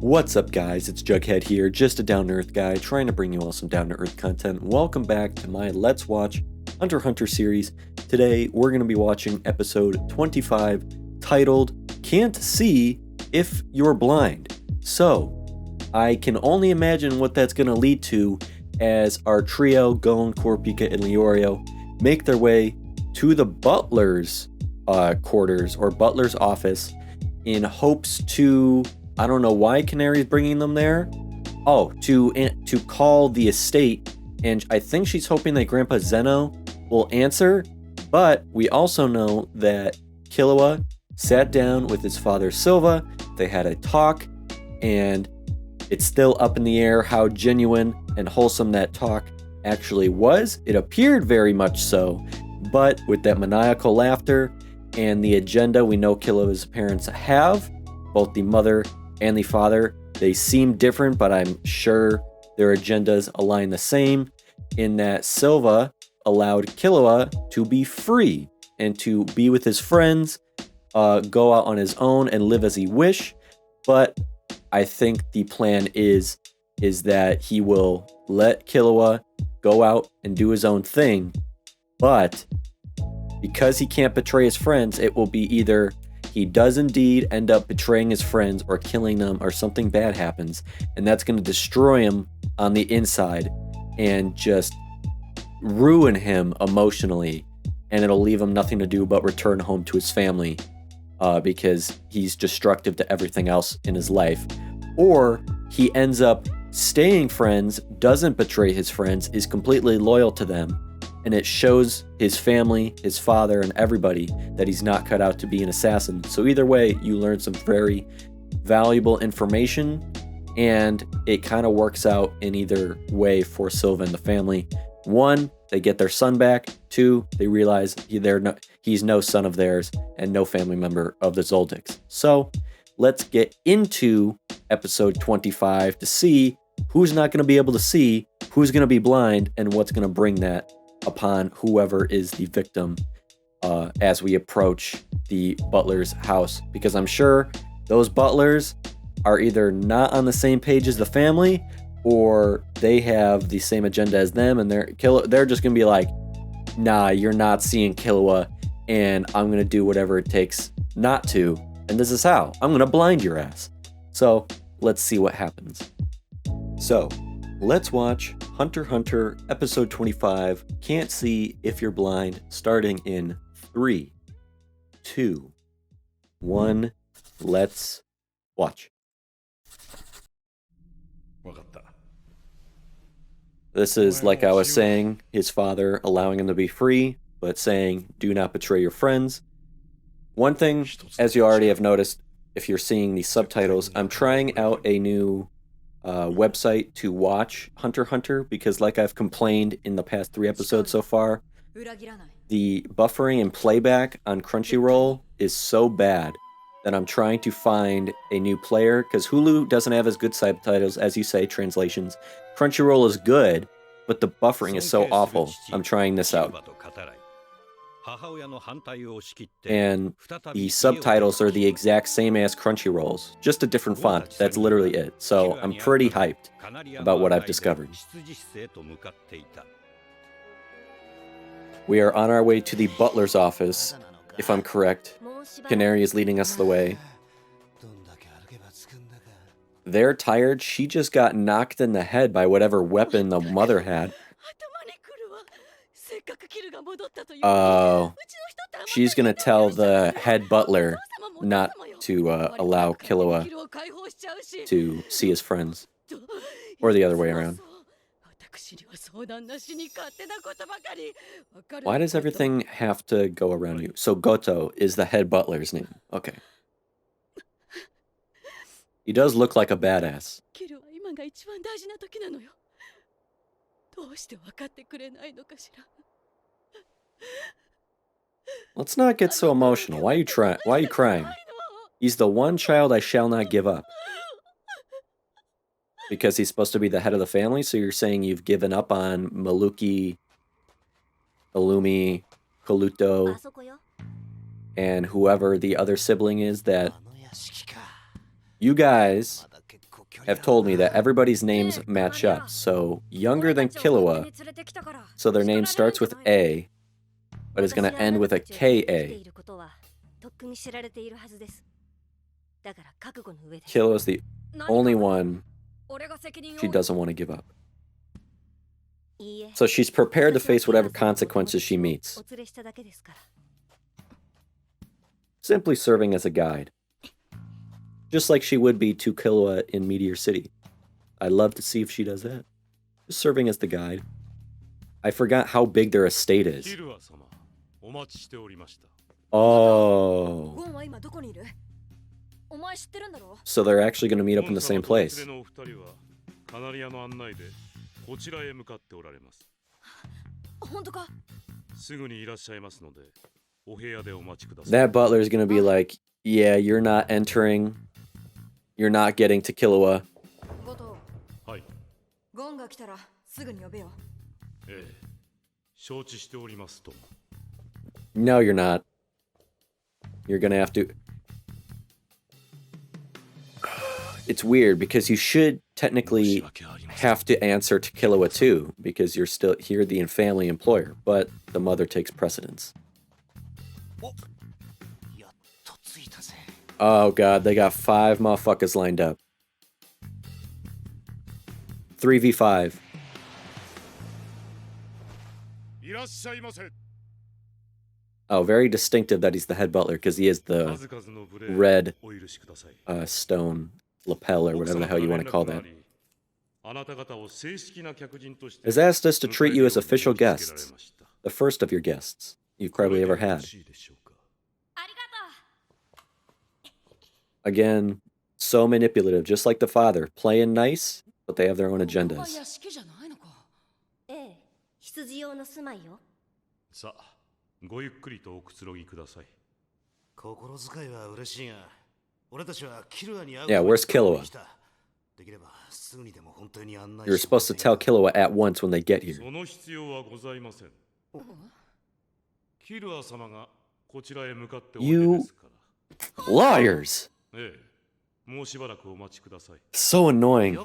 What's up guys, it's Jughead here, just a down-to-earth guy trying to bring you all some down-to-earth content. Welcome back to my Let's Watch Hunter x Hunter series. Today we're going to be watching episode 25 titled Can't See If You're Blind. So, I can only imagine what that's going to lead to as our trio, Gon, Kurapika, and Leorio, make their way to the butler's quarters or butler's office in hopes to... I don't know why Canary's bringing them there. Oh, to call the estate, and I think she's hoping that Grandpa Zeno will answer. But we also know that Killua sat down with his father Silva. They had a talk, and it's still up in the air how genuine and wholesome that talk actually was. It appeared very much so, but with that maniacal laughter and the agenda we know Killua's parents have, both the mother and the father, they seem different, but I'm sure their agendas align the same in that Silva allowed Killua to be free and to be with his friends, go out on his own and live as he wish. But I think the plan is that he will let Killua go out and do his own thing, but because he can't betray his friends, it will be either he does indeed end up betraying his friends or killing them, or something bad happens, and that's going to destroy him on the inside and just ruin him emotionally, and it'll leave him nothing to do but return home to his family because he's destructive to everything else in his life. Or he ends up staying friends, doesn't betray his friends, is completely loyal to them, and it shows his family, his father, and everybody that he's not cut out to be an assassin. So either way, you learn some very valuable information, and it kind of works out in either way for Silva and the family. One, they get their son back. Two, they realize he's no son of theirs and no family member of the Zoldicks. So let's get into episode 25 to see who's not going to be able to see, who's going to be blind, and what's going to bring that upon whoever is the victim as we approach the butler's house, because I'm sure those butlers are either not on the same page as the family, or they have the same agenda as them, and they're just gonna be like, nah, you're not seeing Killua, and I'm gonna do whatever it takes not to, and this is how I'm gonna blind your ass. So let's see what happens. So let's watch Hunter x Hunter episode 25, Can't See If You're Blind, starting in 3, 2, 1, let's watch. This is, like I was saying, his father allowing him to be free, but saying, do not betray your friends. One thing, as you already have noticed, if you're seeing the subtitles, I'm trying out a new website to watch Hunter x Hunter, because like I've complained in the past 3 episodes so far, the buffering and playback on Crunchyroll is so bad that I'm trying to find a new player, because Hulu doesn't have as good subtitles, as you say, translations. Crunchyroll is good, but the buffering is so awful. I'm trying this out. And the subtitles are the exact same as Crunchyroll's, just a different font. That's literally it. So I'm pretty hyped about what I've discovered. We are on our way to the butler's office, if I'm correct. Canary is leading us the way. They're tired. She just got knocked in the head by whatever weapon the mother had. Oh, she's gonna tell the head butler not to allow Killua to see his friends, or the other way around. Why does everything have to go around you? So Goto is the head butler's name. Okay. He does look like a badass. Let's not get so emotional. Why are you crying? He's the one child I shall not give up. Because he's supposed to be the head of the family, so you're saying you've given up on Maluki, Illumi, Kaluto, and whoever the other sibling is that you guys have told me that everybody's names match up. So, younger than Killua, so their name starts with A, but is going to end with a K-A. Killua's the only one she doesn't want to give up. So she's prepared to face whatever consequences she meets. Simply serving as a guide. Just like she would be to Killua in Meteor City. I'd love to see if she does that. Just serving as the guide. I forgot how big their estate is. Oh. So they're actually going to meet up in the same place. That butler is going to be like, yeah, you're not entering. You're not getting to Killua. No, you're not. You're going to have to... It's weird because you should technically have to answer to Killua too, because you're the family employer, but the mother takes precedence. Oh god, they got 5 motherfuckers lined up. 3v5. Oh, very distinctive that he's the head butler, because he is the red stone lapel, or whatever the hell you want to call that. Has asked us to treat you as official guests. The first of your guests you've probably ever had. Again, so manipulative, just like the father. Playing nice, but they have their own agendas. Yeah, where's Killua? You're supposed to tell Killua at once when they get here. You liars! So annoying.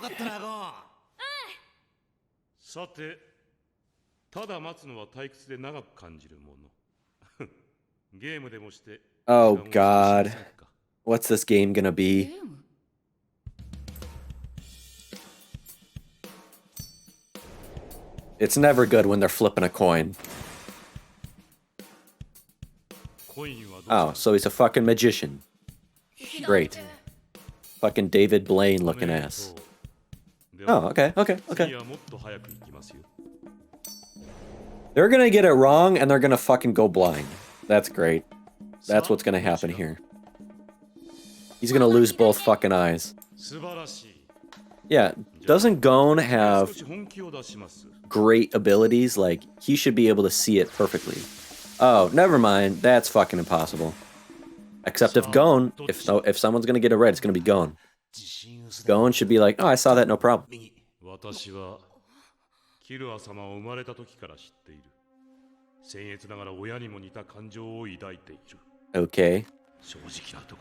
Oh god. What's this game gonna be? It's never good when they're flipping a coin. Oh, so he's a fucking magician. Great. Fucking David Blaine looking ass. Oh, okay. They're gonna get it wrong and they're gonna fucking go blind. That's great. That's what's gonna happen here. He's gonna lose both fucking eyes. Yeah, doesn't Gon have great abilities? Like, he should be able to see it perfectly. Oh, never mind. That's fucking impossible. Except if Gon, if someone's gonna get it right, it's gonna be Gon. Gon should be like, oh, I saw that, no problem. Okay.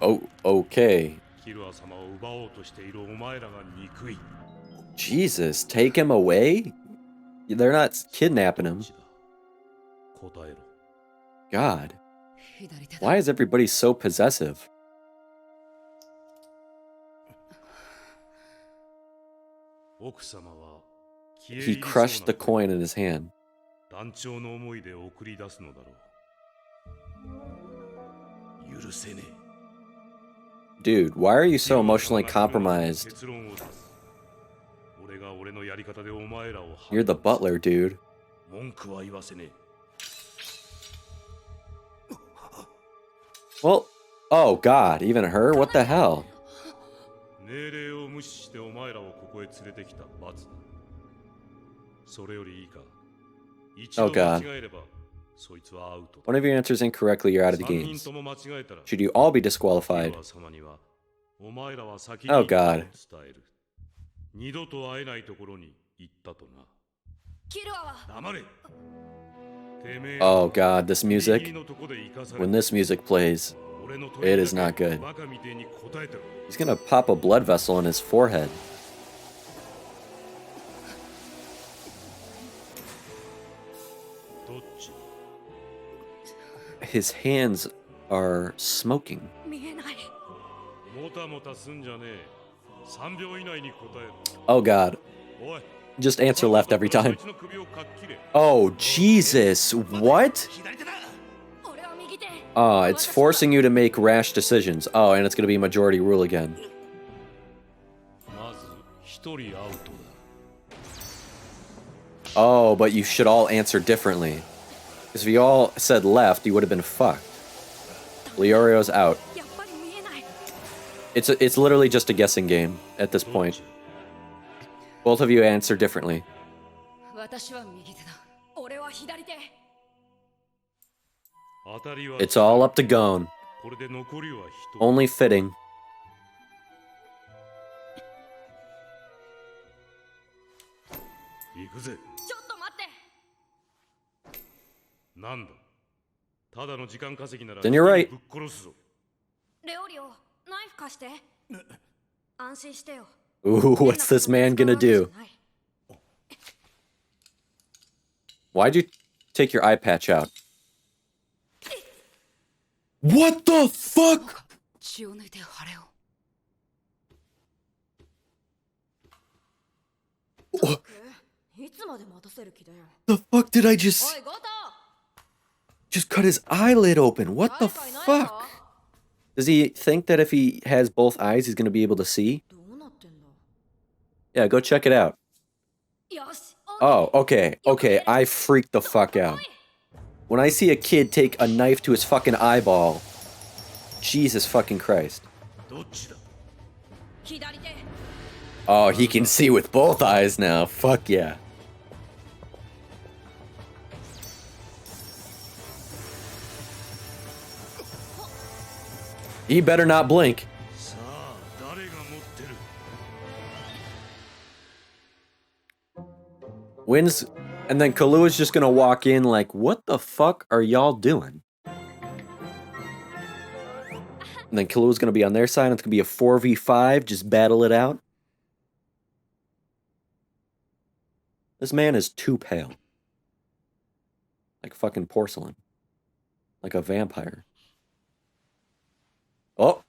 Oh, okay. Jesus, take him away? They're not kidnapping him. God. Why is everybody so possessive? He crushed the coin in his hand. Dude, why are you so emotionally compromised? You're the butler, dude. Well, oh god, even her? What the hell? Oh god. One of your answers incorrectly, you're out of the games. Should you all be disqualified? Oh god. Oh god, this music. When this music plays, it is not good. He's gonna pop a blood vessel in his forehead. His hands are smoking. Oh god. Just answer left every time. Oh, Jesus. What? Oh, it's forcing you to make rash decisions. Oh, and it's going to be majority rule again. Oh, but you should all answer differently. Because if you all said left, you would have been fucked. Leorio's out. It's literally just a guessing game at this point. Both of you answer differently. It's all up to Gon. Only fitting. Then you're right. Ooh, what's this man gonna do? Why'd you take your eye patch out? What the fuck? The fuck did I just cut his eyelid open? What the fuck? Does he think that if he has both eyes, he's gonna be able to see? Yeah, go check it out. Oh, okay, I freaked the fuck out. When I see a kid take a knife to his fucking eyeball, Jesus fucking Christ. Oh, he can see with both eyes now. Fuck yeah. He better not blink. Wins, and then Killua's just gonna walk in like, what the fuck are y'all doing? And then Killua's gonna be on their side, and it's gonna be a 4v5, just battle it out. This man is too pale. Like fucking porcelain. Like a vampire. Oh!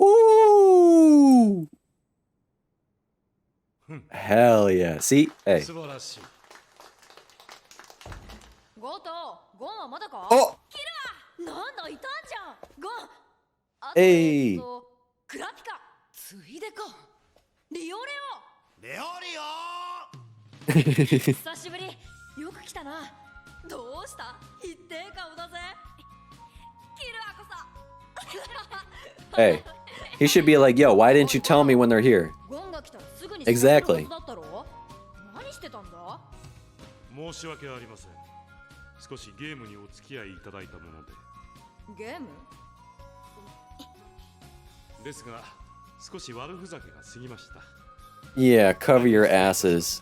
Ooh! Hell yeah. See? Hey. Oh! Hey! Hey, he should be like, yo, why didn't you tell me when they're here? Exactly. Yeah, cover your asses.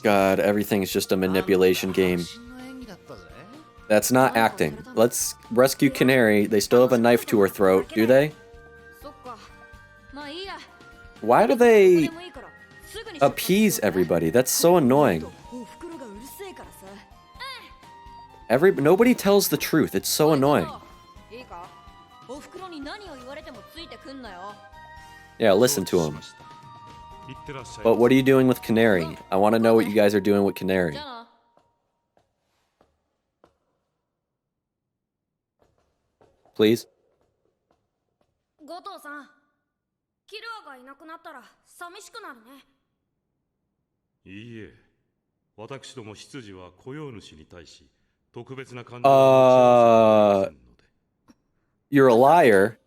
God, everything's just a manipulation game. That's not acting. Let's rescue Canary. They still have a knife to her throat, do they? Why do they appease everybody? That's so annoying. Nobody tells the truth. It's so annoying. Yeah, listen to him. But what are you doing with Canary? I want to know what you guys are doing with Canary. Please? You're a liar.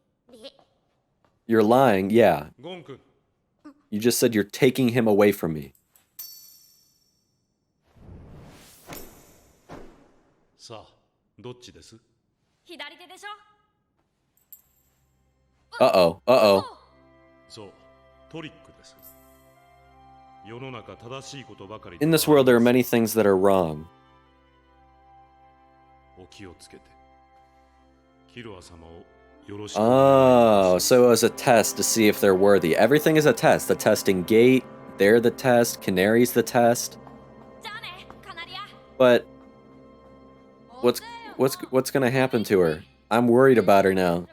You're lying, yeah. You just said you're taking him away from me. Uh-oh, uh-oh. In this world, there are many things that are wrong. Oh, so it was a test to see if they're worthy. Everything is a test. The testing gate, they're the test, Canary's the test. But what's gonna happen to her? I'm worried about her now.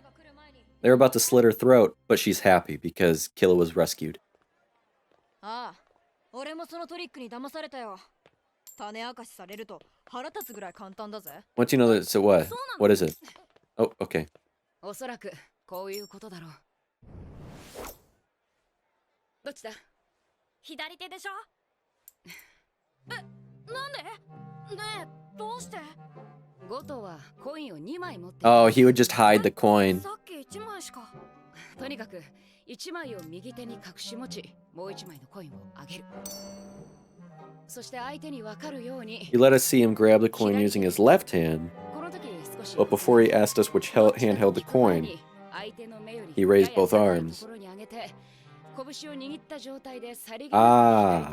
They're about to slit her throat, but she's happy because Killua was rescued. Once you know that, so what? What is it? Oh, okay. Oh, he would just hide the coin. He let us see him grab the coin using his left hand, but before he asked us which hand held the coin, he raised both arms. Ah.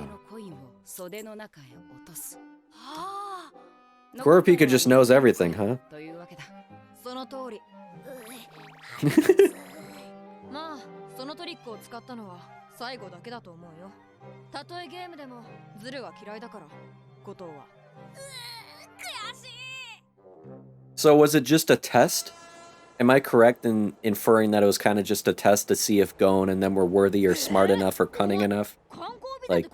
Kurapika just knows everything, huh? So was it just a test? Am I correct in inferring that it was kind of just a test to see if Gon and them were worthy or smart enough or cunning enough? Like...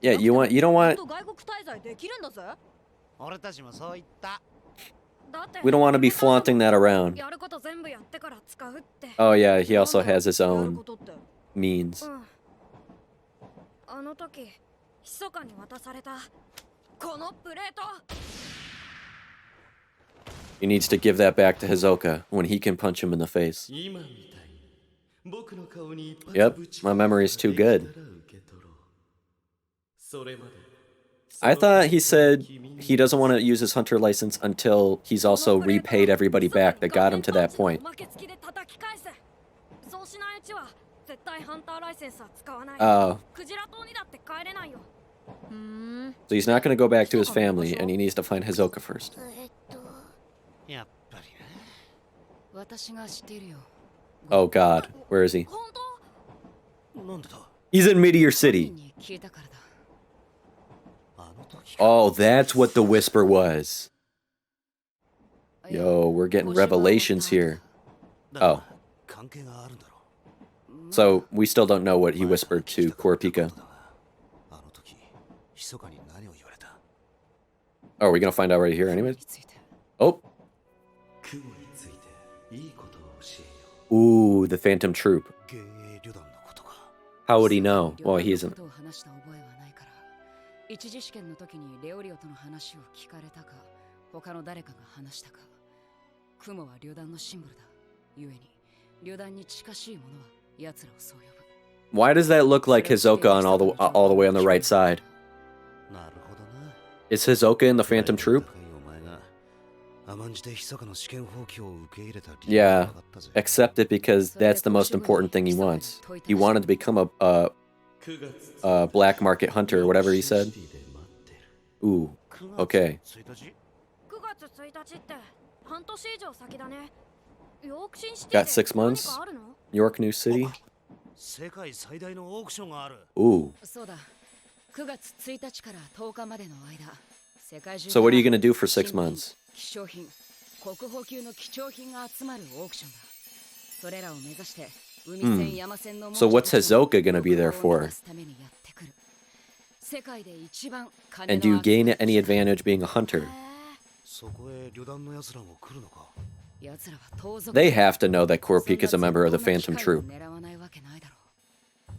Yeah, you don't want... We don't want to be flaunting that around. Oh yeah, he also has his own means. He needs to give that back to Hisoka when he can punch him in the face. Yep, my memory is too good. I thought he said he doesn't want to use his hunter license until he's also repaid everybody back that got him to that point. Oh. So he's not going to go back to his family, and he needs to find Hisoka first. Oh god, where is he? He's in Meteor City. Oh, that's what the whisper was. Yo, we're getting revelations here. Oh. So, we still don't know what he whispered to Kurapika. Oh, are we gonna find out right here anyways? Oh. Ooh, the Phantom Troupe. How would he know? Well, he isn't. Why does that look like Hisoka on all the way on the right side? Is Hisoka in the Phantom Troupe? Yeah, accept it because that's the most important thing he wants. He wanted to become a black market hunter or whatever he said. Ooh, okay. Got 6 months? Yorknew City? Ooh. So what are you gonna do for 6 months? So what's Hisoka gonna be there for? And do you gain any advantage being a hunter? They have to know that Kurapika is a member of the Phantom Troupe.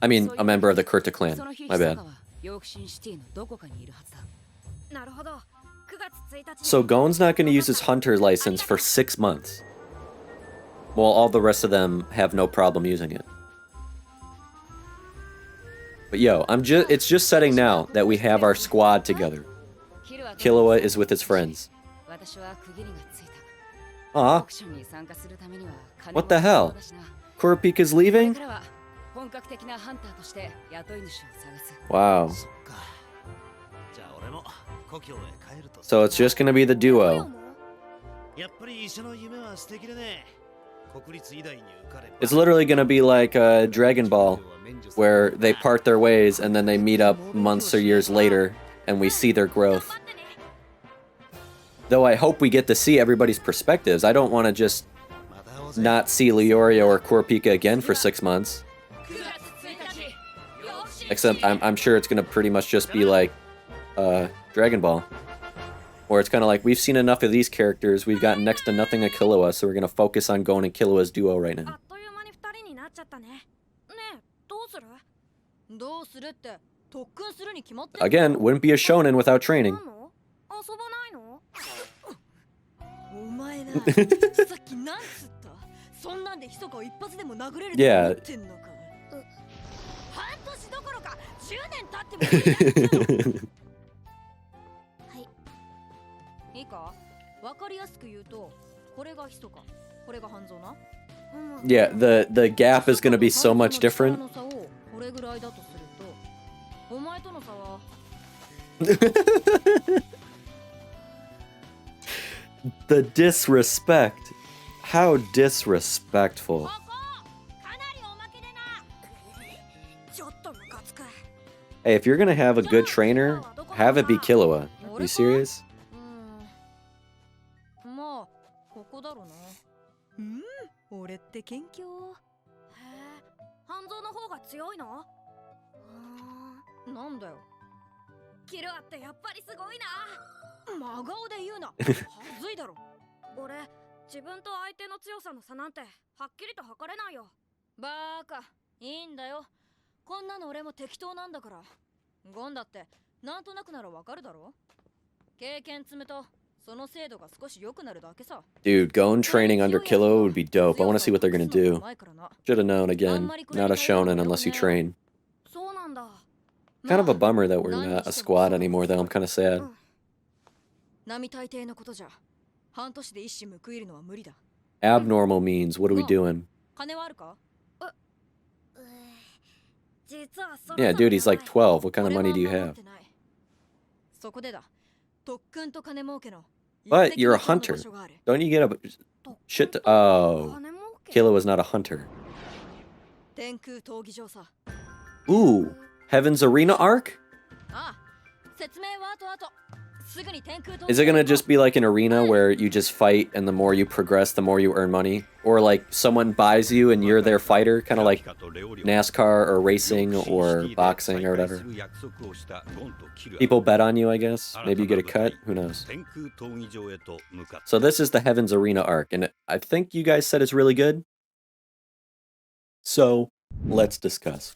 I mean, a member of the Kurta clan. My bad. So Gon's not going to use his hunter license for 6 months, while all the rest of them have no problem using it. But yo, it's just setting now that we have our squad together. Killua is with his friends. Aw. What the hell? Kurapika's leaving? Wow. So it's just gonna be the duo. It's literally gonna be like Dragon Ball, where they part their ways and then they meet up months or years later and we see their growth. Though I hope we get to see everybody's perspectives. I don't want to just not see Leorio or Kurapika again for 6 months. Except I'm sure it's gonna pretty much just be like Dragon Ball. Or it's kind of like, we've seen enough of these characters, we've got next to nothing of Killua, so we're gonna focus on Gon and Killua's duo right now. Again, wouldn't be a shonen without training. Yeah. Yeah, the gap is gonna be so much different. The disrespect. How disrespectful. Hey, if you're gonna have a good trainer, have it be Killua. Are you serious? Dude, Gon training under Killua would be dope. I want to see what they're gonna do. Should have known again. Not a shonen unless you train. Kind of a bummer that we're not a squad anymore, though. I'm kind of sad. Abnormal means, what are we doing? Yeah, dude, he's like 12. What kind of money do you have? But you're a hunter. Don't you get a shit to... Oh. Killua was not a hunter. Ooh. Heaven's Arena arc? Is it gonna just be like an arena where you just fight and the more you progress, the more you earn money? Or like someone buys you and you're their fighter? Kind of like NASCAR or racing or boxing or whatever. People bet on you, I guess. Maybe you get a cut. Who knows? So this is the Heaven's Arena arc, and I think you guys said it's really good. So let's discuss.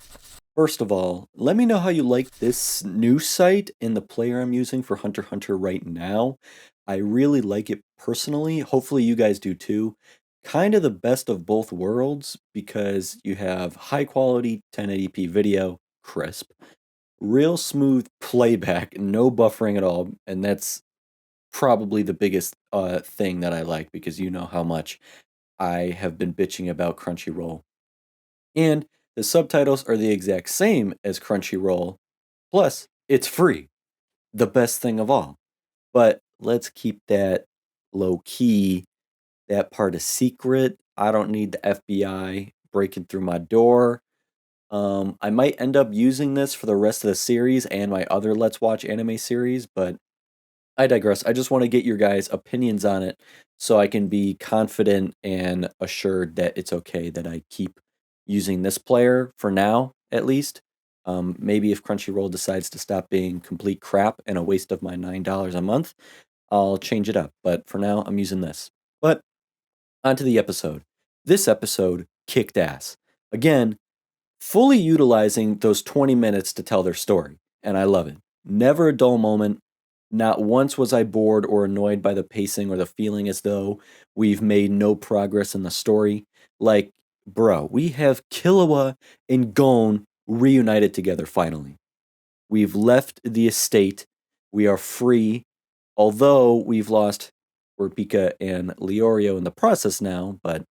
First of all, let me know how you like this new site and the player I'm using for Hunter x Hunter right now. I really like it personally. Hopefully you guys do too. Kind of the best of both worlds because you have high quality 1080p video, crisp, real smooth playback, no buffering at all, and that's probably the biggest thing that I like because you know how much I have been bitching about Crunchyroll. And the subtitles are the exact same as Crunchyroll, plus it's free. The best thing of all. But let's keep that low key. That part is secret. I don't need the FBI breaking through my door. I might end up using this for the rest of the series and my other Let's Watch anime series, but I digress. I just want to get your guys' opinions on it so I can be confident and assured that it's okay that I keep using this player for now, at least. Maybe if Crunchyroll decides to stop being complete crap and a waste of my $9 a month, I'll change it up. But for now, I'm using this. But onto the episode. This episode kicked ass. Again, fully utilizing those 20 minutes to tell their story. And I love it. Never a dull moment. Not once was I bored or annoyed by the pacing or the feeling as though we've made no progress in the story. Like, bro, we have Killua and Gon reunited together finally. We've left the estate. We are free. Although we've lost Kurapika and Leorio in the process now, but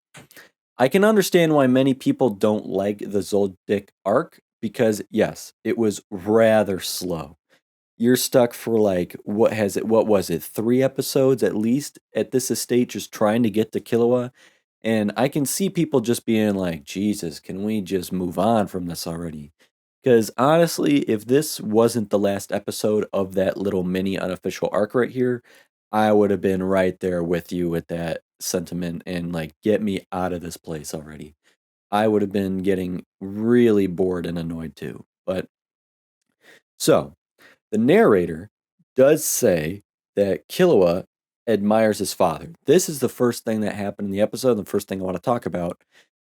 I can understand why many people don't like the Zoldyck arc because, yes, it was rather slow. You're stuck for like, what was it, 3 episodes at least at this estate just trying to get to Killua, And I can see people just being like, Jesus, can we just move on from this already? Because honestly, if this wasn't the last episode of that little mini unofficial arc right here, I would have been right there with you with that sentiment and like, get me out of this place already. I would have been getting really bored and annoyed too. But so the narrator does say that Killua admires his father. This is the first thing that happened in the episode, the first thing I want to talk about,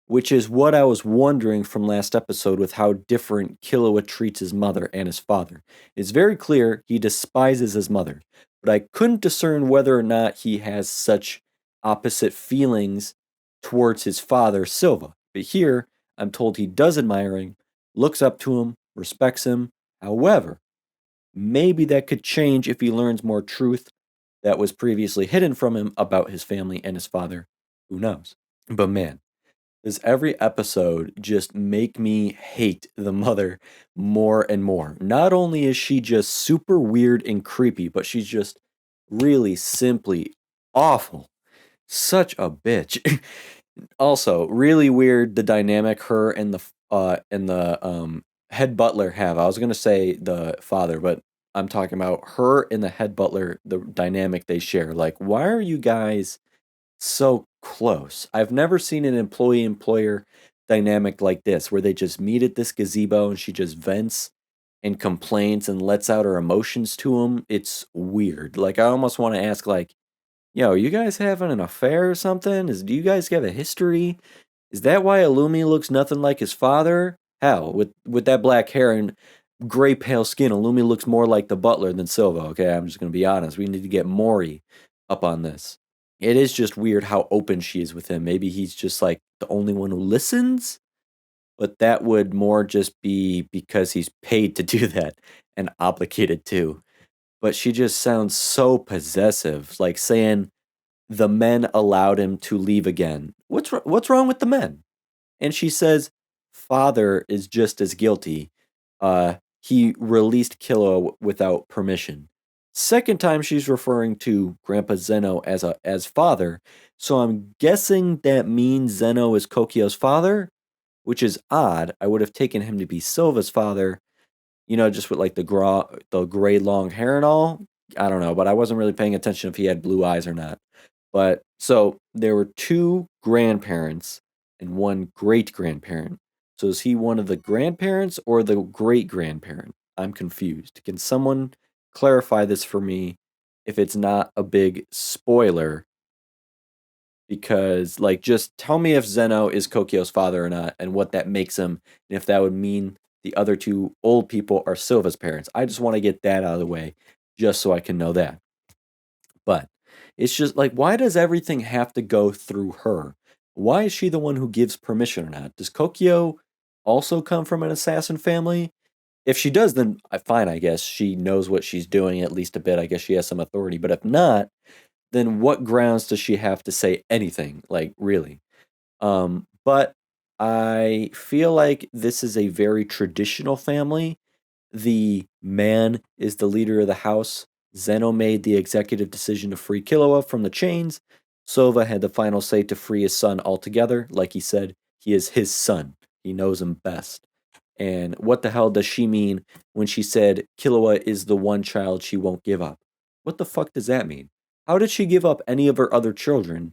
which is what I was wondering from last episode with how different Killua treats his mother and his father. It's very clear he despises his mother, but I couldn't discern whether or not he has such opposite feelings towards his father, Silva. But here, I'm told he does admire him, looks up to him, respects him. However, maybe that could change if he learns more truth that was previously hidden from him about his family and his father. Who knows? But man, does every episode just make me hate the mother more and more. Not only is she just super weird and creepy, but she's just really simply awful. Such a bitch. Also, really weird the dynamic her and the head butler have. I was gonna say the father, but I'm talking about her and the head butler, the dynamic they share. Like, why are you guys so close? I've never seen an employee-employer dynamic like this, where they just meet at this gazebo and she just vents and complains and lets out her emotions to him. It's weird. Like, I almost want to ask, like, yo, you guys having an affair or something? Do you guys have a history? Is that why Illumi looks nothing like his father? Hell, with that black hair and gray pale skin, Illumi looks more like the butler than Silva. Okay, I'm just gonna be honest. We need to get Mori up on this. It is just weird how open she is with him. Maybe he's just like the only one who listens, but that would more just be because he's paid to do that and obligated to. But she just sounds so possessive, like saying the men allowed him to leave again. What's wrong with the men? And she says father is just as guilty. He released Killua without permission. Second time she's referring to Grandpa Zeno as father, so I'm guessing that means Zeno is Kokio's father, which is odd. I would have taken him to be Silva's father, just with like the gray long hair and all. I don't know, but I wasn't really paying attention if he had blue eyes or not. But so there were two grandparents and one great grandparent. So is he one of the grandparents or the great grandparent? I'm confused. Can someone clarify this for me if it's not a big spoiler? Because, like, just tell me if Zeno is Kokio's father or not and what that makes him, and if that would mean the other two old people are Silva's parents. I just want to get that out of the way just so I can know that. But it's just like, why does everything have to go through her? Why is she the one who gives permission or not? Does Kokio also come from an assassin family? If she does, then fine, I guess. She knows what she's doing at least a bit. I guess she has some authority. But if not, then what grounds does she have to say anything? Like, really? But I feel like this is a very traditional family. The man is the leader of the house. Zeno made the executive decision to free Killua from the chains. Sova had the final say to free his son altogether. Like he said, he is his son. He knows him best. And what the hell does she mean when she said Killua is the one child she won't give up? What the fuck does that mean? How did she give up any of her other children?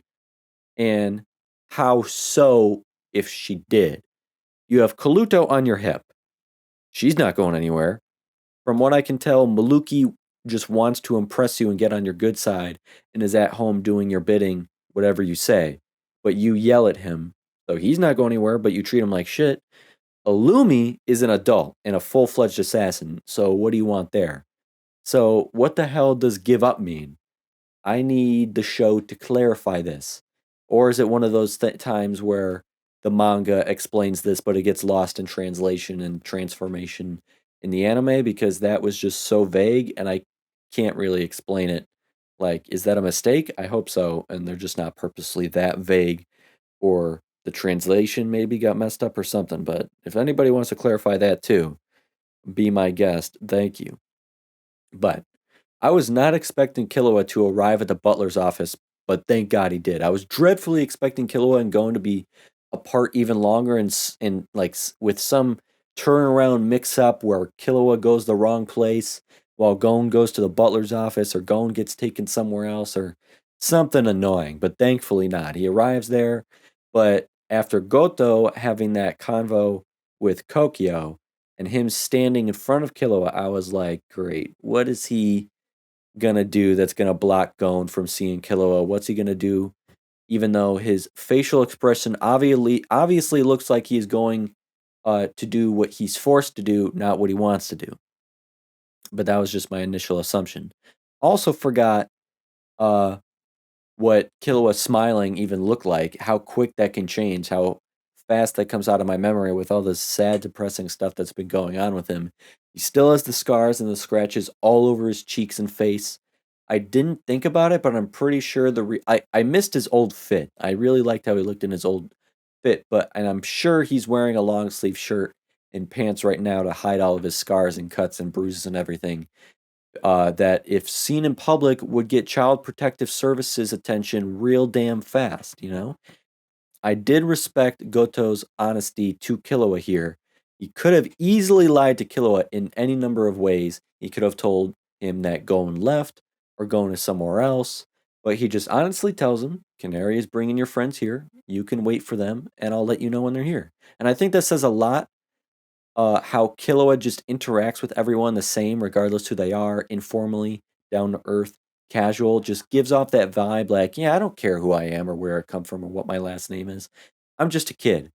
And how so if she did? You have Kaluto on your hip. She's not going anywhere. From what I can tell, Maluki just wants to impress you and get on your good side and is at home doing your bidding, whatever you say. But you yell at him, so he's not going anywhere, but you treat him like shit. Illumi is an adult and a full-fledged assassin, so what do you want there? So what the hell does give up mean? I need the show to clarify this. Or is it one of those times where the manga explains this, but it gets lost in translation and transformation in the anime because that was just so vague and I can't really explain it. Like, is that a mistake? I hope so. And they're just not purposely that vague, or the translation maybe got messed up or something. But if anybody wants to clarify that too, be my guest. Thank you. But I was not expecting Killua to arrive at the butler's office, but thank God he did. I was dreadfully expecting Killua and Gon to be apart even longer, and like with some turnaround mix up where Killua goes the wrong place while Gon goes to the butler's office, or Gon gets taken somewhere else, or something annoying. But thankfully not. He arrives there, but after Goto having that convo with Kokyo and him standing in front of Killua, I was like, great. What is he gonna do that's gonna block Gon from seeing Killua? What's he gonna do? Even though his facial expression obviously looks like he's going to do what he's forced to do, not what he wants to do. But that was just my initial assumption. Also forgot uh, what Killua smiling even looked like, how quick that can change, how fast that comes out of my memory with all this sad, depressing stuff that's been going on with him. He still has the scars and the scratches all over his cheeks and face. I didn't think about it, but I'm pretty sure I missed his old fit. I really liked how he looked in his old fit, and I'm sure he's wearing a long sleeve shirt and pants right now to hide all of his scars and cuts and bruises and everything. That if seen in public would get Child Protective Services attention real damn fast, you know? I did respect Goto's honesty to Killua here. He could have easily lied to Killua in any number of ways. He could have told him that Gon left or Gon is somewhere else, but he just honestly tells him, Canary is bringing your friends here. You can wait for them, and I'll let you know when they're here. And I think that says a lot how Killua just interacts with everyone the same, regardless who they are, informally, down to earth, casual, just gives off that vibe like, yeah, I don't care who I am or where I come from or what my last name is. I'm just a kid.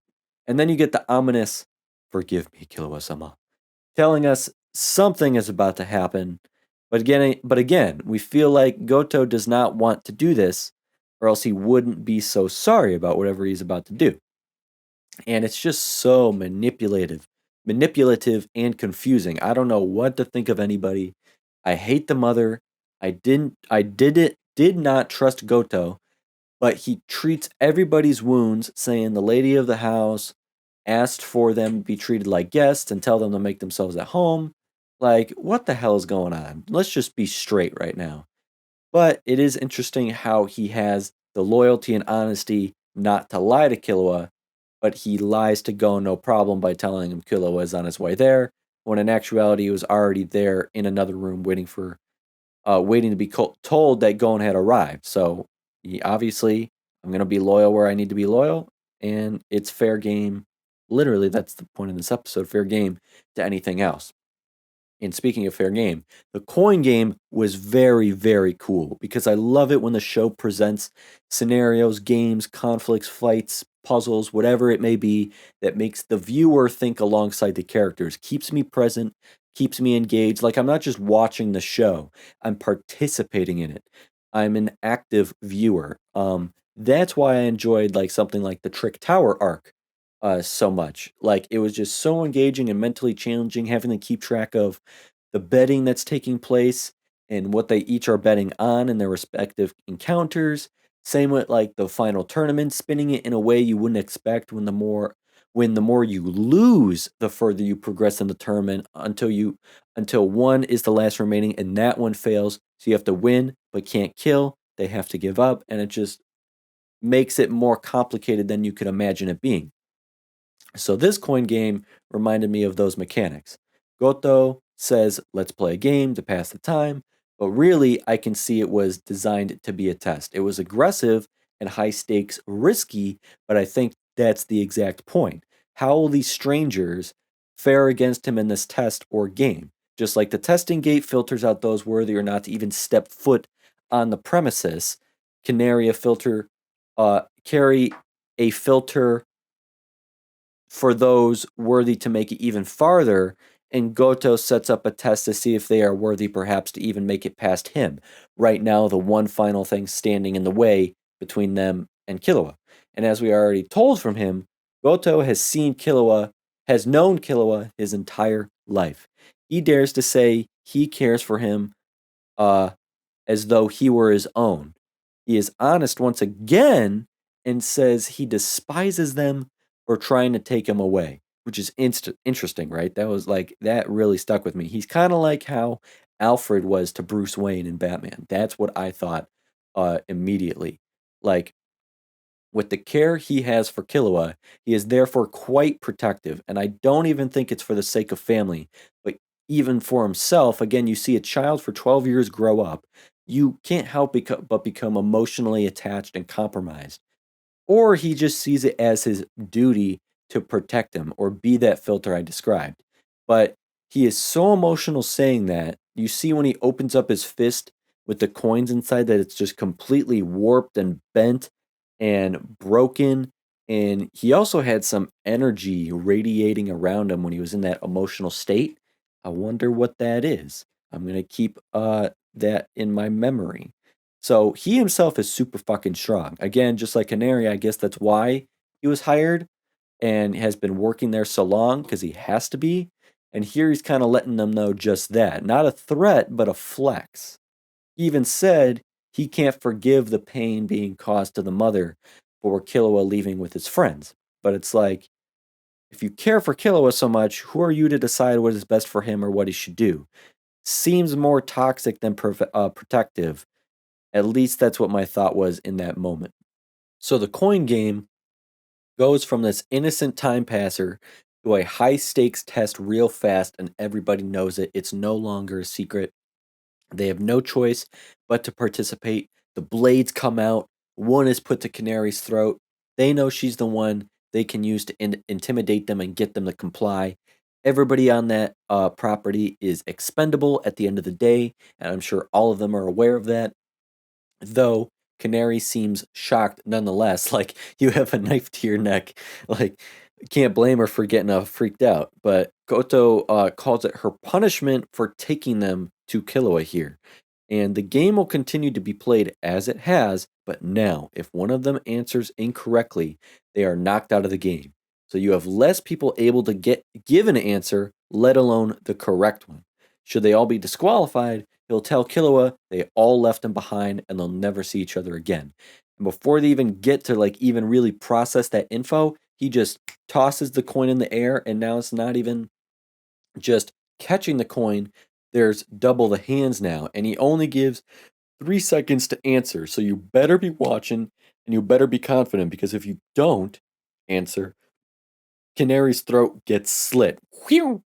And then you get the ominous, forgive me, Killua-sama, telling us something is about to happen. But again, we feel like Goto does not want to do this, or else he wouldn't be so sorry about whatever he's about to do. And it's just so manipulative and confusing. I don't know what to think of anybody. I hate the mother. I did not trust Goto, but he treats everybody's wounds, saying the lady of the house asked for them to be treated like guests and tell them to make themselves at home. Like, what the hell is going on? Let's just be straight right now. But it is interesting how he has the loyalty and honesty not to lie to Killua, but he lies to Gon no problem by telling him Killua is on his way there, when in actuality he was already there in another room waiting to be told that Gon had arrived. So he obviously, I'm gonna be loyal where I need to be loyal, and it's fair game. Literally, that's the point of this episode: fair game to anything else. And speaking of fair game, the coin game was very, very cool because I love it when the show presents scenarios, games, conflicts, fights, puzzles, whatever it may be, that makes the viewer think alongside the characters, keeps me present, keeps me engaged. Like I'm not just watching the show, I'm participating in it. I'm an active viewer. That's why I enjoyed like something like the Trick Tower arc so much. Like it was just so engaging and mentally challenging, having to keep track of the betting that's taking place and what they each are betting on in their respective encounters. Same with like the final tournament, spinning it in a way you wouldn't expect when the more you lose, the further you progress in the tournament until one is the last remaining and that one fails. So you have to win but can't kill. They have to give up, and it just makes it more complicated than you could imagine it being. So this coin game reminded me of those mechanics. Goto says, let's play a game to pass the time, but really I can see it was designed to be a test. It was aggressive and high stakes, risky, but I think that's the exact point. How will these strangers fare against him in this test or game? Just like the testing gate filters out those worthy or not to even step foot on the premises, Canary a filter, carry a filter for those worthy to make it even farther, and Goto sets up a test to see if they are worthy perhaps to even make it past him. Right now, the one final thing standing in the way between them and Killua. And as we already told from him, Goto has known Killua his entire life. He dares to say he cares for him uh, as though he were his own. He is honest once again and says he despises them for trying to take him away, which is interesting, right? That really stuck with me. He's kind of like how Alfred was to Bruce Wayne in Batman. That's what I thought immediately. Like, with the care he has for Killua, he is therefore quite protective, and I don't even think it's for the sake of family, but even for himself. Again, you see a child for 12 years grow up, you can't help but become emotionally attached and compromised. Or he just sees it as his duty to protect him or be that filter I described. But he is so emotional saying that. You see when he opens up his fist with the coins inside that it's just completely warped and bent and broken. And he also had some energy radiating around him when he was in that emotional state. I wonder what that is. I'm going to keep that in my memory. So he himself is super fucking strong. Again, just like Canary, I guess that's why he was hired and has been working there so long because he has to be. And here he's kind of letting them know just that. Not a threat, but a flex. He even said he can't forgive the pain being caused to the mother for Killua leaving with his friends. But it's like, if you care for Killua so much, who are you to decide what is best for him or what he should do? Seems more toxic than protective. At least that's what my thought was in that moment. So the coin game goes from this innocent time passer to a high stakes test real fast, and everybody knows it. It's no longer a secret. They have no choice but to participate. The blades come out. One is put to Canary's throat. They know she's the one they can use to intimidate them and get them to comply. Everybody on that property is expendable at the end of the day, and I'm sure all of them are aware of that. Though Canary seems shocked nonetheless, like you have a knife to your neck. Like, can't blame her for getting freaked out. But Goto calls it her punishment for taking them to Killua here. And the game will continue to be played as it has, but now, if one of them answers incorrectly, they are knocked out of the game. So you have less people able to give an answer, let alone the correct one. Should they all be disqualified, he'll tell Killua they all left him behind and they'll never see each other again. And before they even get to like even really process that info, he just tosses the coin in the air, and now it's not even just catching the coin. There's double the hands now, and he only gives 3 seconds to answer. So you better be watching and you better be confident, because if you don't answer, Canary's throat gets slit. Whew!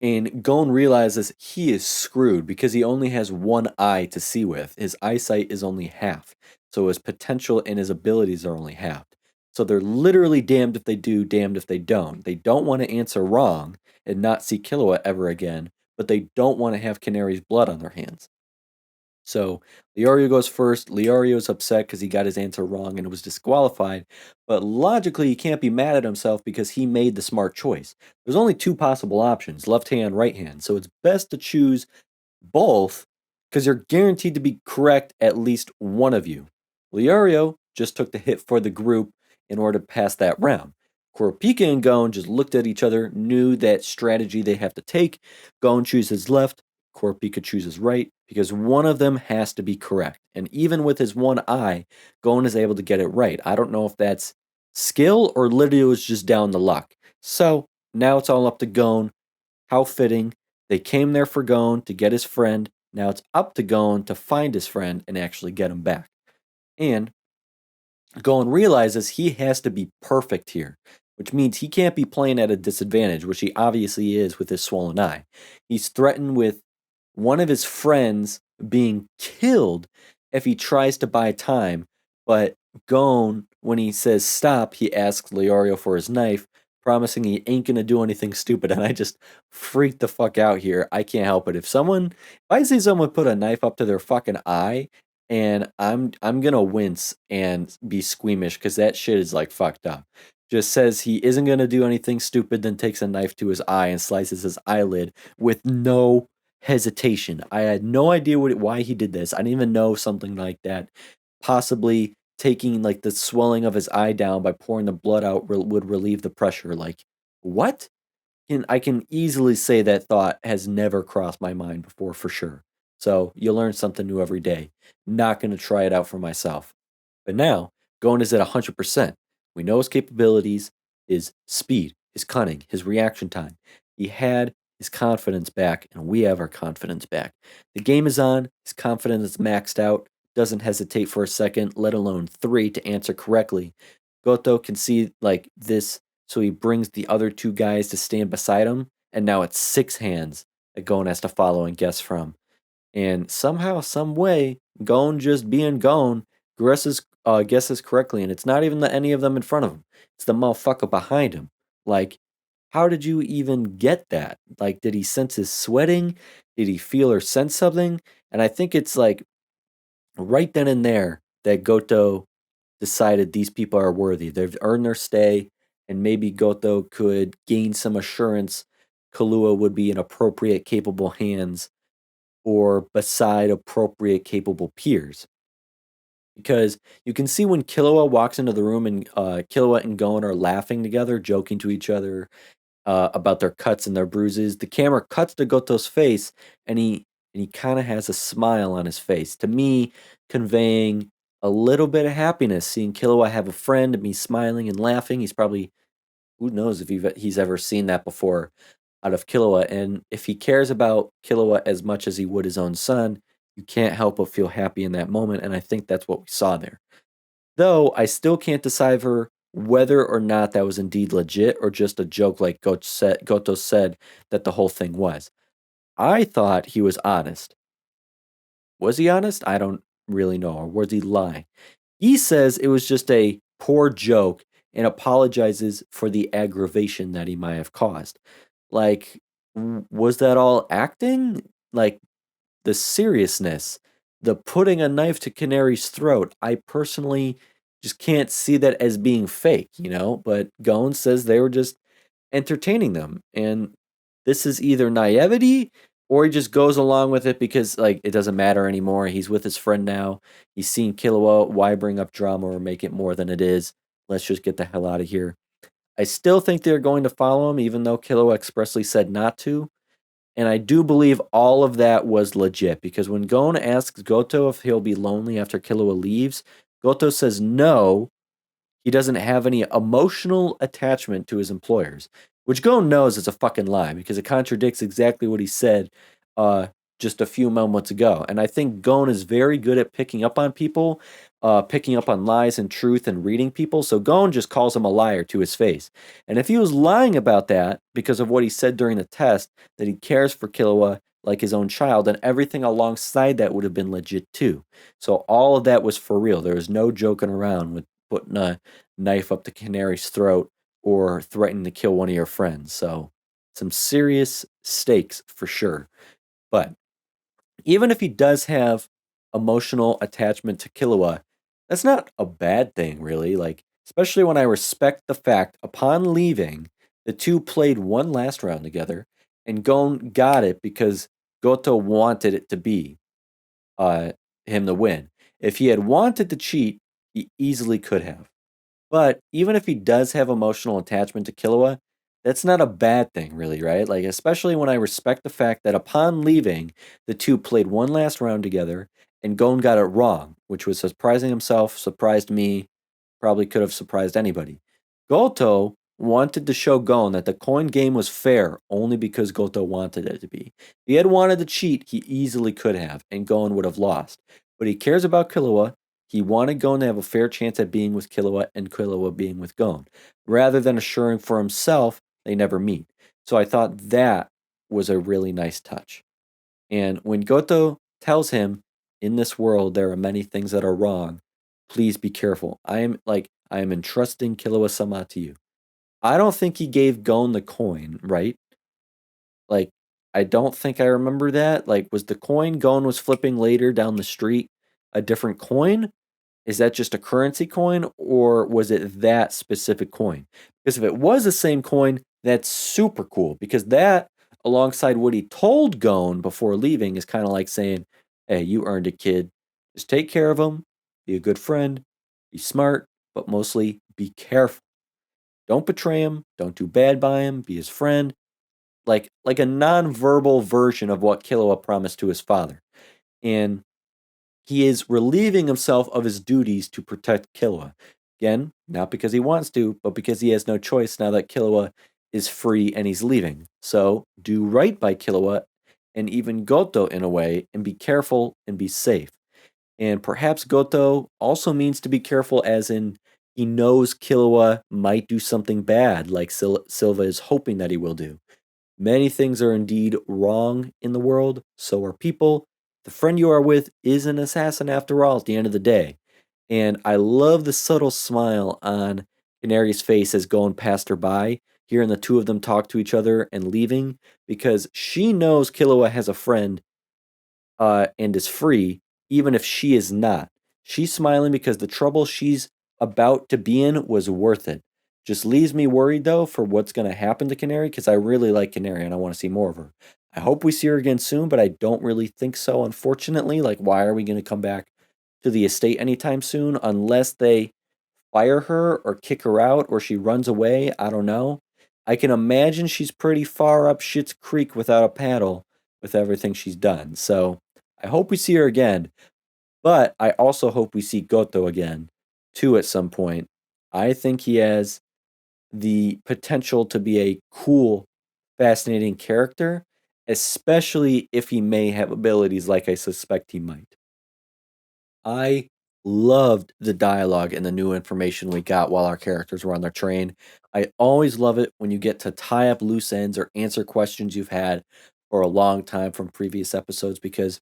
And Gon realizes he is screwed because he only has one eye to see with. His eyesight is only half. So his potential and his abilities are only half. So they're literally damned if they do, damned if they don't. They don't want to answer wrong and not see Killua ever again, but they don't want to have Canary's blood on their hands. So Leorio goes first. Leorio's upset because he got his answer wrong and was disqualified. But logically, he can't be mad at himself because he made the smart choice. There's only two possible options, left hand, right hand. So it's best to choose both because you're guaranteed to be correct at least one of you. Leorio just took the hit for the group in order to pass that round. Kurapika and Gon just looked at each other, knew that strategy they have to take. Gon chooses left, Kurapika chooses right, because one of them has to be correct. And even with his one eye, Gon is able to get it right. I don't know if that's skill or literally was just down the luck. So now it's all up to Gon. How fitting. They came there for Gon to get his friend. Now it's up to Gon to find his friend and actually get him back. And Gon realizes he has to be perfect here, which means he can't be playing at a disadvantage, which he obviously is with his swollen eye. He's threatened with one of his friends being killed if he tries to buy time, but Gon, when he says stop, he asks Leorio for his knife, promising he ain't gonna do anything stupid, and I just freaked the fuck out here. I can't help it. If I see someone put a knife up to their fucking eye, and I'm gonna wince and be squeamish because that shit is like fucked up. Just says he isn't gonna do anything stupid, then takes a knife to his eye and slices his eyelid with no hesitation. I had no idea why he did this. I didn't even know something like that. Possibly taking like the swelling of his eye down by pouring the blood out would relieve the pressure. Like, what? And I can easily say that thought has never crossed my mind before for sure. So you learn something new every day. Not going to try it out for myself. But now, Gon is at 100%. We know his capabilities, his speed, his cunning, his reaction time. He had his confidence back, and we have our confidence back. The game is on, his confidence is maxed out. doesn't hesitate for a second, let alone 3 to answer correctly. Goto can see like this, so he brings the other 2 guys to stand beside him, and now it's 6 hands that Gon has to follow and guess from. And somehow, some way, Gon just being Gon guesses correctly, and it's not even any of them in front of him. It's the motherfucker behind him. Like, how did you even get that? Like, did he sense his sweating? Did he feel or sense something? And I think it's like right then and there that Goto decided these people are worthy. They've earned their stay, and maybe Goto could gain some assurance Killua would be in appropriate, capable hands or beside appropriate, capable peers. Because you can see when Killua walks into the room and Killua and Gon are laughing together, joking to each other about their cuts and their bruises. The camera cuts to Goto's face, and he kind of has a smile on his face. To me, conveying a little bit of happiness, seeing Killua have a friend, and me smiling and laughing. He's probably, who knows if he's ever seen that before out of Killua. And if he cares about Killua as much as he would his own son, you can't help but feel happy in that moment. And I think that's what we saw there. Though I still can't decipher whether or not that was indeed legit or just a joke like Goto said that the whole thing was. I thought he was honest. Was he honest? I don't really know. Or was he lying? He says it was just a poor joke and apologizes for the aggravation that he might have caused. Like, was that all acting? Like, the seriousness, the putting a knife to Canary's throat, I personally just can't see that as being fake, you know? But Gon says they were just entertaining them. And this is either naivety or he just goes along with it because, like, it doesn't matter anymore. He's with his friend now. He's seen Killua. Why bring up drama or make it more than it is? Let's just get the hell out of here. I still think they're going to follow him, even though Killua expressly said not to. And I do believe all of that was legit because when Gon asks Goto if he'll be lonely after Killua leaves, Goto says no, he doesn't have any emotional attachment to his employers, which Gon knows is a fucking lie because it contradicts exactly what he said uh, just a few moments ago. And I think Gon is very good at picking up on people, picking up on lies and truth and reading people. So Gon just calls him a liar to his face. And if he was lying about that because of what he said during the test, that he cares for Killua like his own child, then everything alongside that would have been legit too. So all of that was for real. There was no joking around with putting a knife up the Canary's throat or threatening to kill one of your friends. So some serious stakes for sure. But even if he does have emotional attachment to Killua, that's not a bad thing, really. Like, especially when I respect the fact upon leaving, the two played one last round together, and Gon got it because Goto wanted it to be uh, him to win. If he had wanted to cheat, he easily could have. But even if he does have emotional attachment to Killua, that's not a bad thing, really, right? Like, especially when I respect the fact that upon leaving, the two played one last round together, and Gon got it wrong, which was surprising himself, surprised me, probably could have surprised anybody. Goto wanted to show Gon that the coin game was fair only because Goto wanted it to be. If he had wanted to cheat, he easily could have, and Gon would have lost. But he cares about Killua. He wanted Gon to have a fair chance at being with Killua and Killua being with Gon, rather than assuring for himself they never meet. So I thought that was a really nice touch. And when Goto tells him, in this world there are many things that are wrong, please be careful. I am entrusting Killua sama to you. I don't think he gave Gon the coin, right? Like, I don't think I remember that. Like, was the coin Gon was flipping later down the street a different coin? Is that just a currency coin, or was it that specific coin? Because if it was the same coin, that's super cool. Because that, alongside what he told Gon before leaving, is kind of like saying, hey, you earned it, kid. Just take care of him, be a good friend, be smart, but mostly be careful. Don't betray him, don't do bad by him, be his friend. Like a non-verbal version of what Killua promised to his father. And he is relieving himself of his duties to protect Killua. Again, not because he wants to, but because he has no choice now that Killua is free and he's leaving. So do right by Killua and even Goto in a way, and be careful and be safe. And perhaps Goto also means to be careful, as in he knows Killua might do something bad, like Silva is hoping that he will do. Many things are indeed wrong in the world, so are people. The friend you are with is an assassin after all at the end of the day. And I love the subtle smile on Canary's face as going past her by, hearing the two of them talk to each other and leaving, because she knows Killua has a friend and is free, even if she is not. She's smiling because the trouble she's about to be in was worth it. Just leaves me worried though for what's going to happen to Canary, because I really like Canary and I want to see more of her. I hope we see her again soon, but I don't really think so, unfortunately. Like, why are we going to come back to the estate anytime soon unless they fire her or kick her out or she runs away? I don't know. I can imagine she's pretty far up Schitt's Creek without a paddle with everything she's done. So I hope we see her again, but I also hope we see Goto again, too, at some point. I think he has the potential to be a cool, fascinating character, especially if he may have abilities like I suspect he might. I loved the dialogue and the new information we got while our characters were on their train. I always love it when you get to tie up loose ends or answer questions you've had for a long time from previous episodes because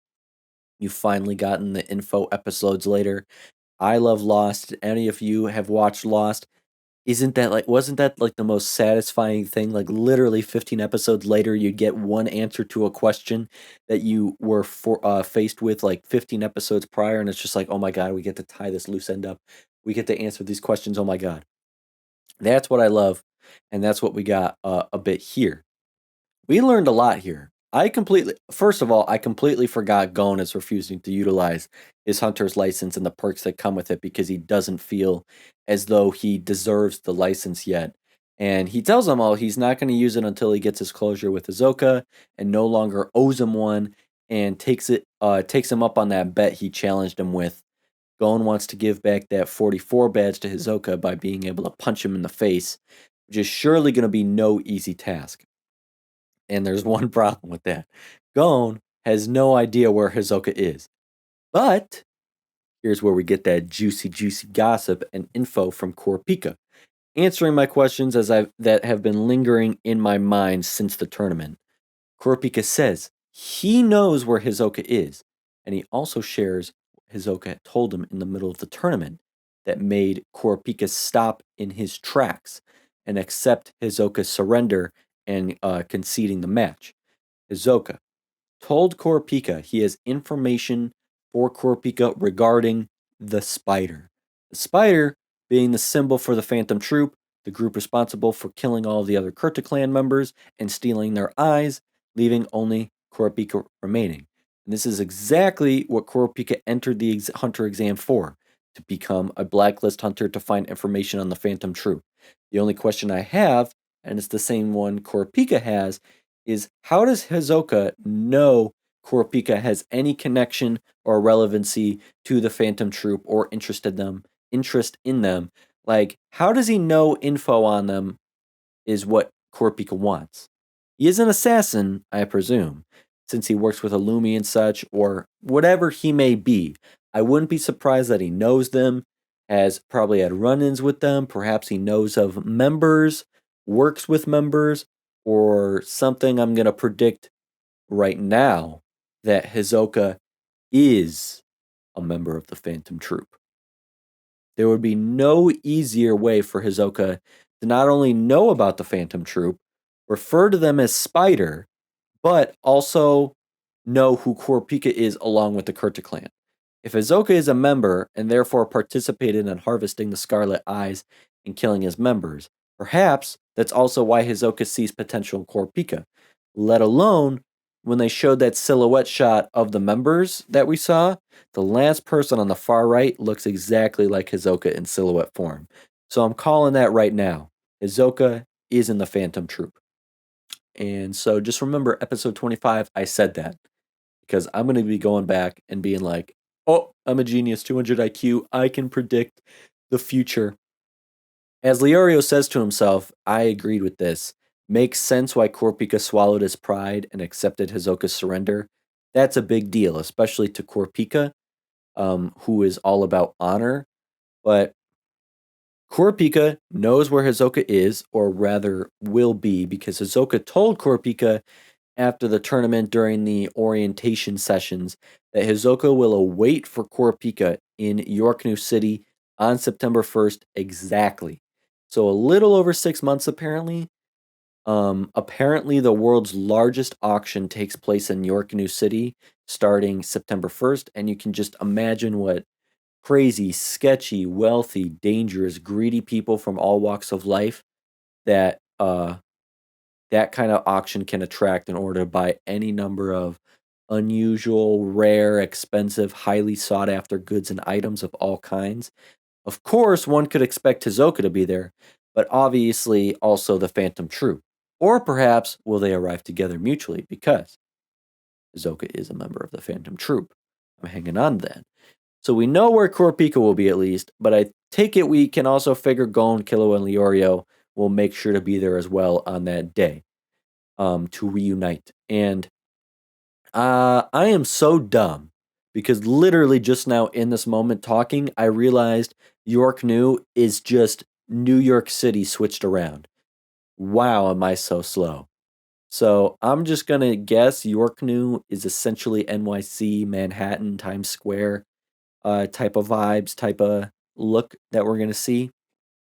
you've finally gotten the info episodes later. I love Lost. Any of you have watched Lost? Wasn't that like the most satisfying thing? Like literally 15 episodes later, you'd get one answer to a question that you were faced with like 15 episodes prior, and it's just like, oh my god, we get to tie this loose end up. We get to answer these questions. Oh my god, that's what I love, and that's what we got a bit here. We learned a lot here. First of all, I completely forgot Gon is refusing to utilize his hunter's license and the perks that come with it because he doesn't feel as though he deserves the license yet. And he tells them all he's not going to use it until he gets his closure with Hisoka and no longer owes him one, and takes him up on that bet he challenged him with. Gon wants to give back that 44 badge to Hisoka by being able to punch him in the face, which is surely going to be no easy task. And there's one problem with that. Gon has no idea where Hisoka is. But here's where we get that juicy, juicy gossip and info from Kurapika, answering my questions that have been lingering in my mind since the tournament. Kurapika says he knows where Hisoka is, and he also shares what Hisoka told him in the middle of the tournament that made Kurapika stop in his tracks and accept Hisoka's surrender and conceding the match. Hisoka told Kurapika he has information for Kurapika regarding the spider. The spider being the symbol for the Phantom Troupe, the group responsible for killing all the other Kurta clan members and stealing their eyes, leaving only Kurapika remaining. And this is exactly what Kurapika entered the hunter exam for, to become a blacklist hunter to find information on the Phantom Troupe. The only question I have, and it's the same one Kurapika has, is how does Hisoka know Kurapika has any connection or relevancy to the Phantom Troupe or interest in them? Like, how does he know info on them is what Kurapika wants? He is an assassin, I presume, since he works with Illumi and such, or whatever he may be. I wouldn't be surprised that he knows them, has probably had run-ins with them, perhaps he knows of members, works with members, or something. I'm going to predict right now that Hisoka is a member of the Phantom Troupe. There would be no easier way for Hisoka to not only know about the Phantom Troupe, refer to them as Spider, but also know who Kurapika is along with the Kurta clan. If Hisoka is a member and therefore participated in harvesting the Scarlet Eyes and killing his members, perhaps that's also why Hisoka sees potential in Kurapika, let alone when they showed that silhouette shot of the members that we saw, the last person on the far right looks exactly like Hisoka in silhouette form. So I'm calling that right now. Hisoka is in the Phantom Troupe. And so just remember episode 25, I said that because I'm going to be going back and being like, oh, I'm a genius, 200 IQ. I can predict the future. As Leorio says to himself, I agreed with this. Makes sense why Kurapika swallowed his pride and accepted Hisoka's surrender. That's a big deal, especially to Kurapika. who is all about honor. But Kurapika knows where Hisoka is, or rather will be, because Hisoka told Kurapika after the tournament during the orientation sessions that Hisoka will await for Kurapika in Yorknew City on September 1st exactly. So a little over 6 months apparently. Apparently the world's largest auction takes place in Yorknew City starting September 1st, and you can just imagine what crazy, sketchy, wealthy, dangerous, greedy people from all walks of life that that kind of auction can attract in order to buy any number of unusual, rare, expensive, highly sought after goods and items of all kinds. Of course, one could expect Hisoka to be there, but obviously also the Phantom Troupe. Or perhaps will they arrive together mutually because Hisoka is a member of the Phantom Troupe. I'm hanging on to that. So we know where Kurapika will be at least, but I take it we can also figure Gon, Killua, and Leorio will make sure to be there as well on that day to reunite. And I am so dumb because literally just now in this moment talking, I realized Yorknew is just New York City switched around. Wow, am I so slow? So I'm just gonna guess Yorknew is essentially NYC, Manhattan, Times Square type of vibes, type of look that we're gonna see.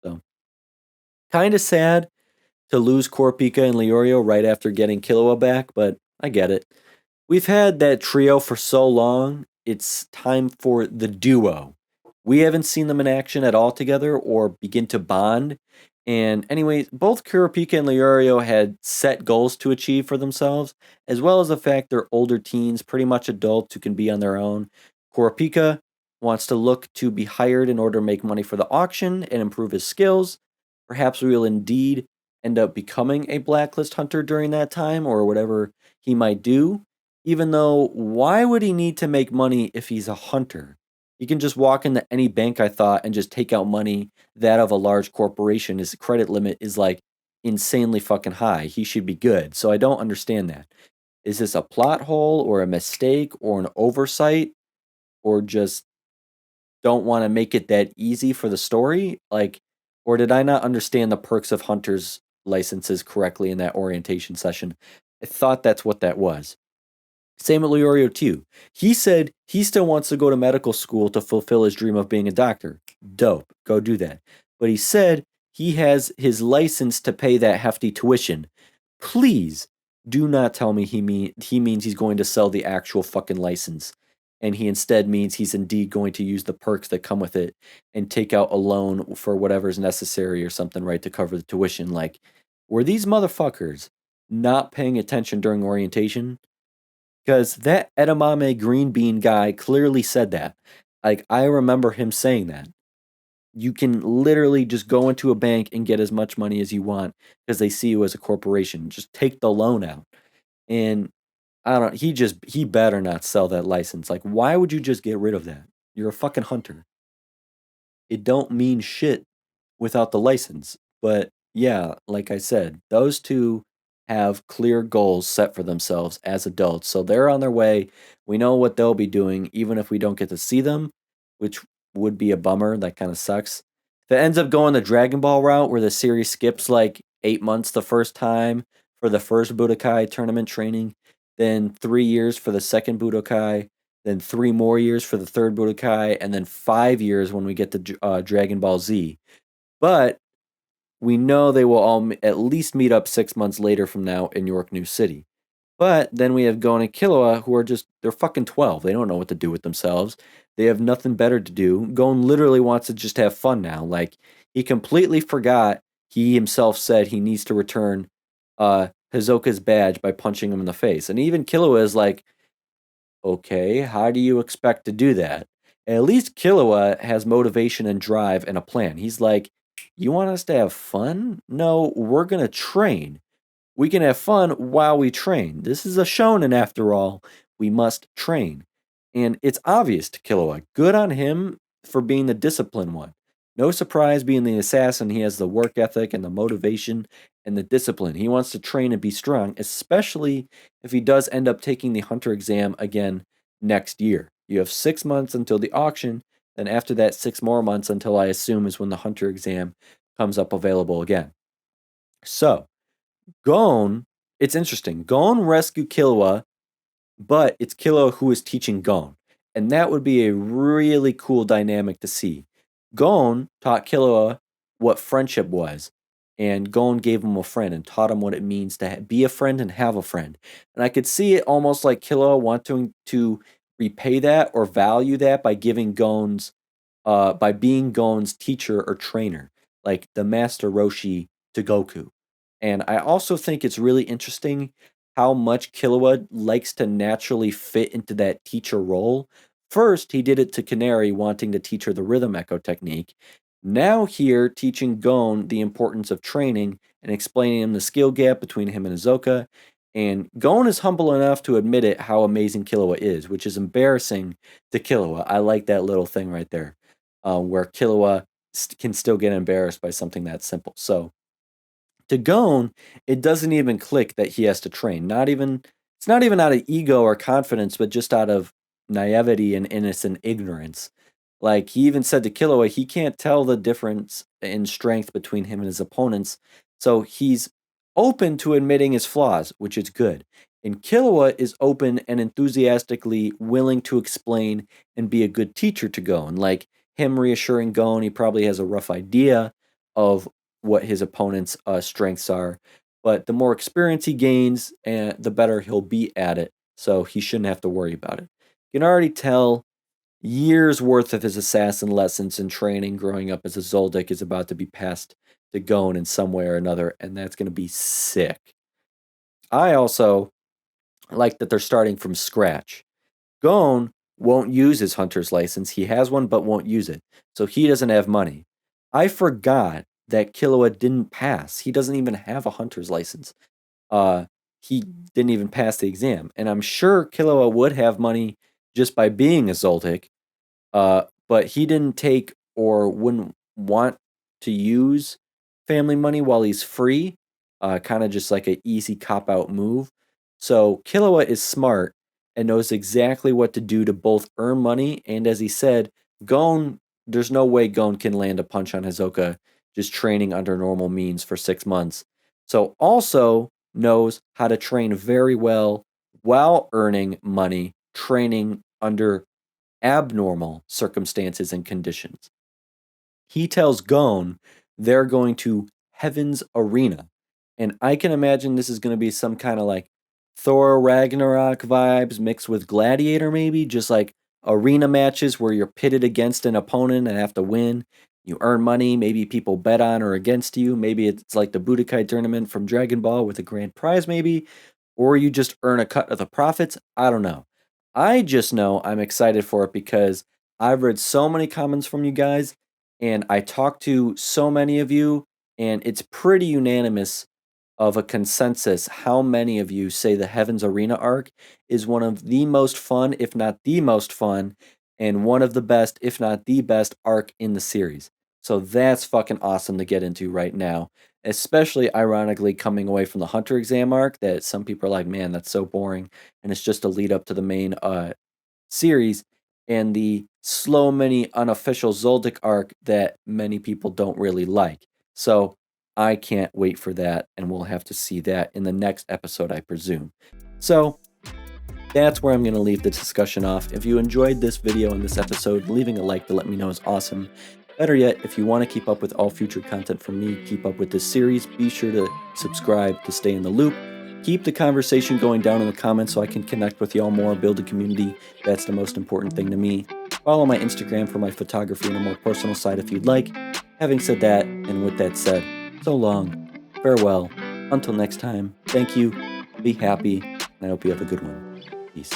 So kind of sad to lose Kurapika and Leorio right after getting Killua back, but I get it. We've had that trio for so long, it's time for the duo. We haven't seen them in action at all together or begin to bond. And anyways, both Kurapika and Leorio had set goals to achieve for themselves, as well as the fact they're older teens, pretty much adults who can be on their own. Kurapika wants to look to be hired in order to make money for the auction and improve his skills. Perhaps we will indeed end up becoming a blacklist hunter during that time or whatever he might do. Even though, why would he need to make money if he's a hunter? He can just walk into any bank, I thought, and just take out money that of a large corporation. His credit limit is like insanely fucking high. He should be good. So I don't understand that. Is this a plot hole or a mistake or an oversight or just don't want to make it that easy for the story? Like, or did I not understand the perks of hunters licenses correctly in that orientation session? I thought that's what that was. Same with Leorio too. He said he still wants to go to medical school to fulfill his dream of being a doctor. Dope. Go do that. But he said he has his license to pay that hefty tuition. Please do not tell me he means he's going to sell the actual fucking license. And he instead means he's indeed going to use the perks that come with it and take out a loan for whatever's necessary or something, right, to cover the tuition. Like, were these motherfuckers not paying attention during orientation? Because that edamame green bean guy clearly said that. Like, I remember him saying that. You can literally just go into a bank and get as much money as you want because they see you as a corporation. Just take the loan out. And I don't, he better not sell that license. Like, why would you just get rid of that? You're a fucking hunter. It don't mean shit without the license. But yeah, like I said, those two have clear goals set for themselves as adults. So they're on their way. We know what they'll be doing, even if we don't get to see them, which would be a bummer. That kind of sucks. If it ends up going the Dragon Ball route where the series skips like 8 months the first time for the first Budokai tournament training, then 3 years for the second Budokai, then 3 more years for the third Budokai, and then 5 years when we get to Dragon Ball Z. But we know they will all at least meet up 6 months later from now in Yorknew City. But then we have Gon and Killua, who are just, they're fucking 12. They don't know what to do with themselves. They have nothing better to do. Gon literally wants to just have fun now. Like, he completely forgot he himself said he needs to return Hisoka's badge by punching him in the face. And even Killua is like, okay, how do you expect to do that? At least Killua has motivation and drive and a plan. He's like, you want us to have fun? No, we're going to train. We can have fun while we train. This is a shonen after all. We must train. And it's obvious to Killua. Good on him for being the disciplined one. No surprise being the assassin, he has the work ethic and the motivation and the discipline. He wants to train and be strong, especially if he does end up taking the hunter exam again next year. You have 6 months until the auction, then after that 6 more months until I assume is when the hunter exam comes up available again. So, Gon, it's interesting. Gon rescued Killua, but it's Killua who is teaching Gon. And that would be a really cool dynamic to see. Gon taught Killua what friendship was, and Gon gave him a friend and taught him what it means to be a friend and have a friend. And I could see it almost like Killua wanting to repay that or value that by giving Gon's by being Gon's teacher or trainer, like the Master Roshi to Goku. And I also think it's really interesting how much Killua likes to naturally fit into that teacher role. First, he did it to Canary, wanting to teach her the rhythm echo technique. Now, here, teaching Gon the importance of training and explaining him the skill gap between him and Hisoka. And Gon is humble enough to admit it how amazing Killua is, which is embarrassing to Killua. I like that little thing right there, where Killua can still get embarrassed by something that simple. So, to Gon, it doesn't even click that he has to train. It's not even out of ego or confidence, but just out of naivety and innocent ignorance. Like he even said to Killua, he can't tell the difference in strength between him and his opponents. So he's open to admitting his flaws, which is good. And Killua is open and enthusiastically willing to explain and be a good teacher to Gon. Like him reassuring Gon, he probably has a rough idea of what his opponent's strengths are. But the more experience he gains, the better he'll be at it. So he shouldn't have to worry about it. You can already tell years worth of his assassin lessons and training growing up as a Zoldyck is about to be passed to Gon in some way or another, and that's going to be sick. I also like that they're starting from scratch. Gon won't use his hunter's license. He has one, but won't use it. So he doesn't have money. I forgot that Killua didn't pass. He doesn't even have a hunter's license. He didn't even pass the exam. And I'm sure Killua would have money just by being a Zoldyck, but he didn't take or wouldn't want to use family money while he's free. Kind of just like an easy cop out move. So Killua is smart and knows exactly what to do to both earn money and, as he said, Gon. There's no way Gon can land a punch on Hisoka just training under normal means for 6 months. So also knows how to train very well while earning money, training under abnormal circumstances and conditions. He tells Gon they're going to Heaven's Arena. And I can imagine this is going to be some kind of like Thor Ragnarok vibes mixed with Gladiator, maybe just like arena matches where you're pitted against an opponent and have to win. You earn money, maybe people bet on or against you. Maybe it's like the Budokai tournament from Dragon Ball with a grand prize, maybe. Or you just earn a cut of the profits. I don't know. I just know I'm excited for it because I've read so many comments from you guys and I talked to so many of you, and it's pretty unanimous of a consensus how many of you say the Heaven's Arena arc is one of the most fun, if not the most fun, and one of the best, if not the best, arc in the series. So that's fucking awesome to get into right now. Especially ironically coming away from the Hunter exam arc that some people are like, man, that's so boring. And it's just a lead up to the main series and the slow mini unofficial Zoldyck arc that many people don't really like. So I can't wait for that, and we'll have to see that in the next episode, I presume. So that's where I'm going to leave the discussion off. If you enjoyed this video and this episode, leaving a like to let me know is awesome. Better yet, if you want to keep up with all future content from me, keep up with this series, be sure to subscribe to stay in the loop. Keep the conversation going down in the comments so I can connect with y'all more, build a community. That's the most important thing to me. Follow my Instagram for my photography and a more personal side if you'd like. Having said that, and with that said, so long, farewell, until next time, thank you, be happy, and I hope you have a good one. Peace.